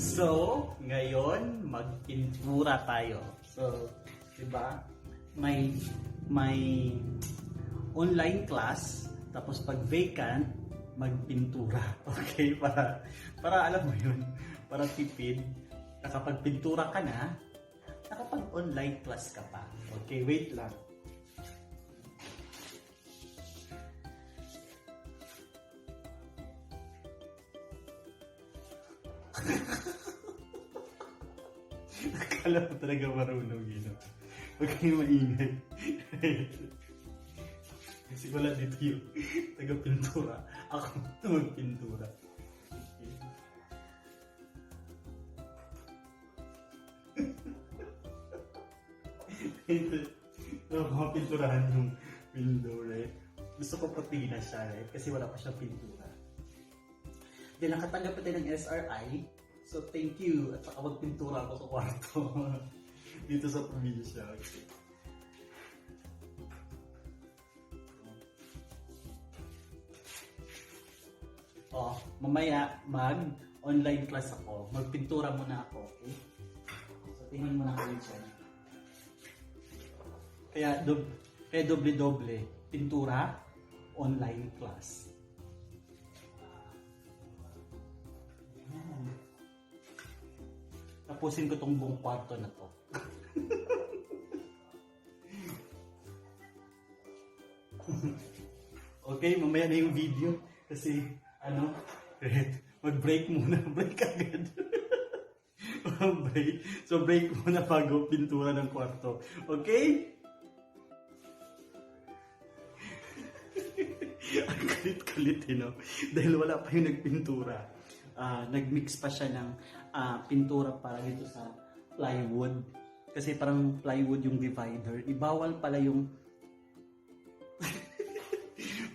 So, ngayon, magpintura tayo. So, diba? May online class, tapos pag vacant, magpintura. Okay? Para alam mo yun, para tipid, nakapagpintura ka na, nakapag-online class ka pa. Okay, wait lang. Akala ko talaga marunong yun. Huwag kayong maingay. Kasi wala dito yung taga-pintura. Ako ito magpintura. Ito, mapinturahan yung window, right? Gusto ko patina siya, right? Kasi wala pa siyang pintura. Then, nakatanggap pa tayo ng SRI. So, thank you. At saka magpintura ako sa kwarto. Dito sa probinsya. Okay. Oh, mamaya mag-online class ako. Magpintura muna ako, okay? So, tingnan mo na kayo dyan. Kaya doble-doble. Pintura, online class. Tapusin ko tong buong kwarto na to. Okay, mamaya na yung video. Kasi, mag-break muna. Break agad. Break. So, break muna bago pintura ng kwarto. Okay? Ang kalit-kalit, no? Dahil wala pa yung nagpintura. Nagmix pa siya ng pintura para dito sa plywood. Kasi parang plywood yung divider. Ibawal pala yung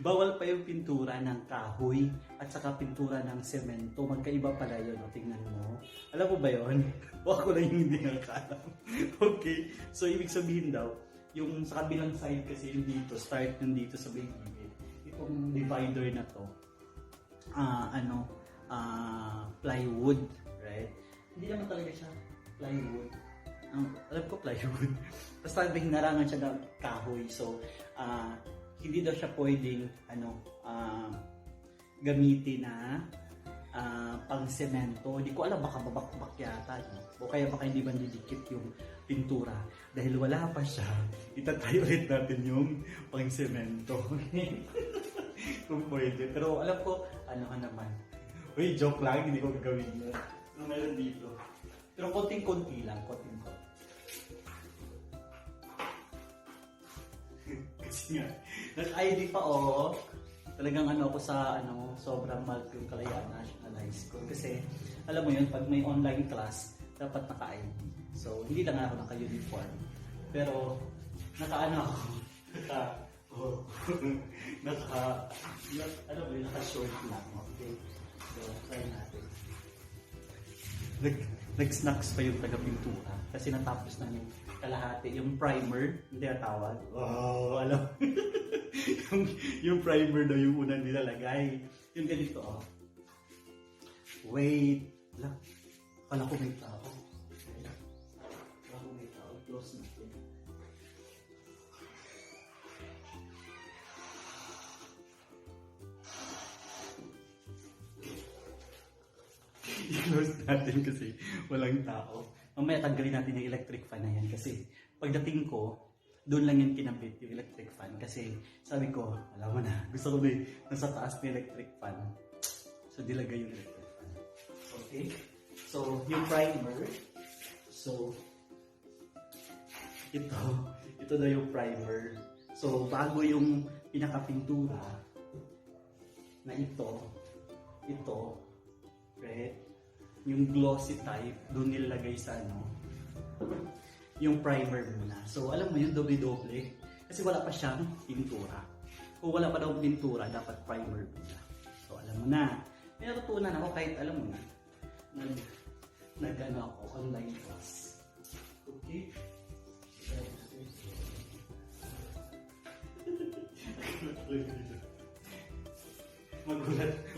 bawal pa yung pintura ng kahoy at saka pintura ng semento. Magkaiba pala yun. O, tingnan mo. Alam mo ba yun? O ako lang yung hindi nakakalam. Okay. So, ibig sabihin daw, yung sa kabilang side kasi yung dito, start yung dito sa baby. Itong divider na to, plywood, right? Hindi naman talaga siya plywood. Alam ko plywood. Basta hinarangan siya ng kahoy. So, hindi daw siya pwedeng gamitin na pang semento. Hindi ko alam, baka babakbak yata. No? O kaya baka hindi ba didikit yung pintura. Dahil wala pa siya, itatry ulit natin yung pang semento. Kung pwede. Pero alam ko, naman. Uy, joke lang, hindi ko gagawin yun. Ano meron dito? Pero konting-konti lang, konting-konti. Kasi nga, nag-ID pa talagang ako sa sobrang mahal ko yung Kalayaan National High School. Kasi, alam mo yun, pag may online class, dapat naka-ID. So, hindi lang ako naka-uniform. Pero, naka-short lang. Okay? So, try natin. Nag-snacks pa yung taga-pintura kasi natapos na yung kalahati. Yung primer, hindi natawag. Wow, alam. yung primer na yung unang nilalagay. Yung ganito, Wait. Kala ko may tao. Kala ko may tao. Close natin. I-close natin kasi walang tao. Mamaya tanggalin natin yung electric fan na yan kasi pagdating ko, doon lang yung kinabit yung electric fan kasi sabi ko, alam mo na, gusto ko nasa taas ng electric fan. So, dilagay yung electric fan. Okay? So, yung primer. So, ito na yung primer. So, bago yung pinakapintura na ito, right? Yung glossy type, doon nilagay sa yung primer muna. So, alam mo yun, doble-doble. Kasi wala pa siyang pintura. Kung wala pa daw pintura, dapat primer muna. So, alam mo na. May natutunan ako kahit alam mo na. Ako, online class. Okay?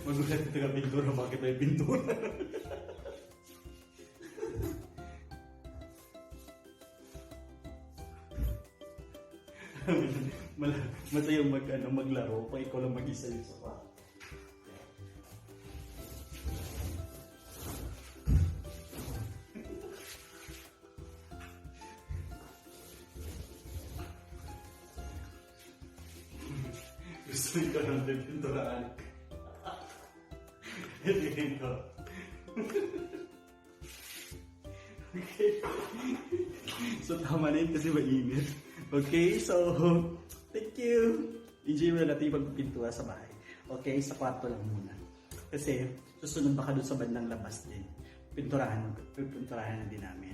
Magulat ito ka pintura. Bakit may pintura? Masayang maglaro kung ikaw lang mag-isa yung sofa. Gusto ko ng pinturaan. Ito. Okay. So tama na yun kasi mainit. Okay, so thank you. Enjoy mo na natin yung pagpipintura sa bahay. Okay, sa kwarto lang muna. Kasi susunod baka doon sa bandang labas din. Pinturahan na din namin.